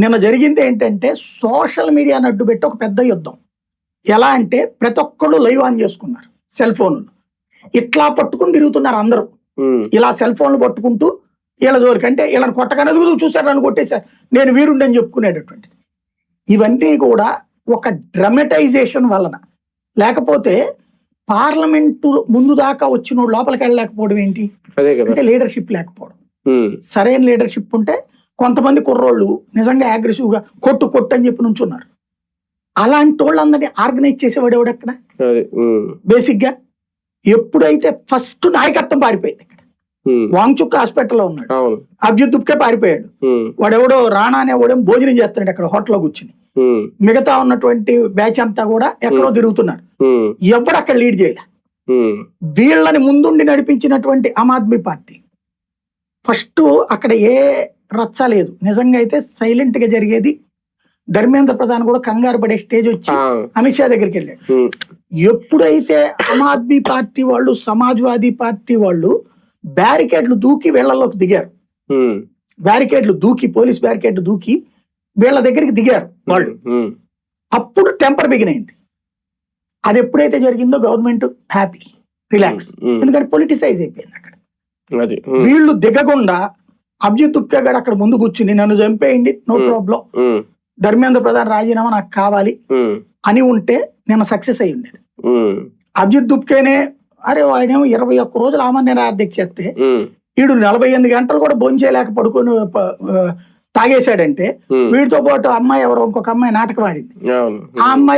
నిన్న జరిగింది ఏంటంటే సోషల్ మీడియాని అడ్డు పెట్టి ఒక పెద్ద యుద్ధం. ఎలా అంటే ప్రతి ఒక్కళ్ళు లైవ్ ఆన్ చేసుకున్నారు సెల్ ఫోన్లు, ఇట్లా పట్టుకుని తిరుగుతున్నారు అందరూ. ఇలా సెల్ ఫోన్లు పట్టుకుంటూ వీళ్ళ జోలికి, అంటే వీళ్ళని కొట్టగానే చూసారు నన్ను కొట్టేశారు నేను వీరుండని చెప్పుకునేటటువంటిది. ఇవన్నీ కూడా ఒక డ్రమటైజేషన్ వలన, లేకపోతే పార్లమెంటు ముందు దాకా వచ్చిన లోపలికి వెళ్ళలేకపోవడం ఏంటి అంటే లీడర్షిప్ లేకపోవడం. సరైన లీడర్షిప్ ఉంటే కొంతమంది కుర్రోళ్ళు నిజంగా అగ్రెసివ్ గా కొట్టు అని చెప్పి నుంచున్నారు. అలాంటి వాళ్ళందరినీ ఆర్గనైజ్ చేసేవాడు ఎవడు అక్కడ? బేసిక్ గా ఎప్పుడైతే ఫస్ట్ నాయకత్వం పారిపోయింది, ఇక్కడ వాంగ్చుక్ హాస్పిటల్లో ఉన్నాడు, అభిజిత్ దుప్కే పారిపోయాడు, వాడెవడో రాణా అనేవాడేమో భోజనం చేస్తున్నాడు అక్కడ హోటల్లో కూర్చుని, మిగతా ఉన్నటువంటి బ్యాచ్ అంతా కూడా ఎక్కడో తిరుగుతున్నారు. ఎవడు అక్కడ లీడ్ చేయలే. వీళ్ళని ముందుండి నడిపించినటువంటి ఆమ్ ఆద్మీ పార్టీ ఫస్ట్ అక్కడ ఏ రచ్చ లేదు. నిజంగా అయితే సైలెంట్ గా జరిగేది. ధర్మేంద్ర ప్రధాన్ కూడా కంగారు పడే స్టేజ్ వచ్చి అమిత్ షా దగ్గరికి వెళ్ళాడు. ఎప్పుడైతే ఆమ్ ఆద్మీ పార్టీ వాళ్ళు, సమాజ్వాదీ పార్టీ వాళ్ళు బ్యారికేడ్లు దూకి వీళ్లలోకి దిగారు, బ్యారికేడ్లు దూకి, పోలీస్ బ్యారికేడ్ దూకి వీళ్ళ దగ్గరికి దిగారు వాళ్ళు, అప్పుడు టెంపర్ బిగిన్ అయింది. అది ఎప్పుడైతే జరిగిందో గవర్నమెంట్ హ్యాపీ, రిలాక్స్, ఎందుకంటే పొలిటిసైజ్ అయిపోయింది అక్కడ. వీళ్ళు దిగకుండా అభిజిత్ దుప్కే గారు అక్కడ ముందు కూర్చుని నన్ను చంపేయండి, నో ప్రాబ్లం, ధర్మేంద్ర ప్రధాన్ రాజీనామా నాకు కావాలి అని ఉంటే నేను సక్సెస్ అయి ఉండేది. అభిజిత్ దుప్కేనే అరే ఆయనేమో 21 రోజులు ఆమరణ నిరాహార చేస్తే వీడు 48 గంటలు కూడా భోంచేయలేక పడుకొని తాగేశాడంటే, వీడితో పాటు అమ్మాయి ఎవరో ఇంకొక అమ్మాయి నాటకం ఆడింది, ఆ అమ్మాయి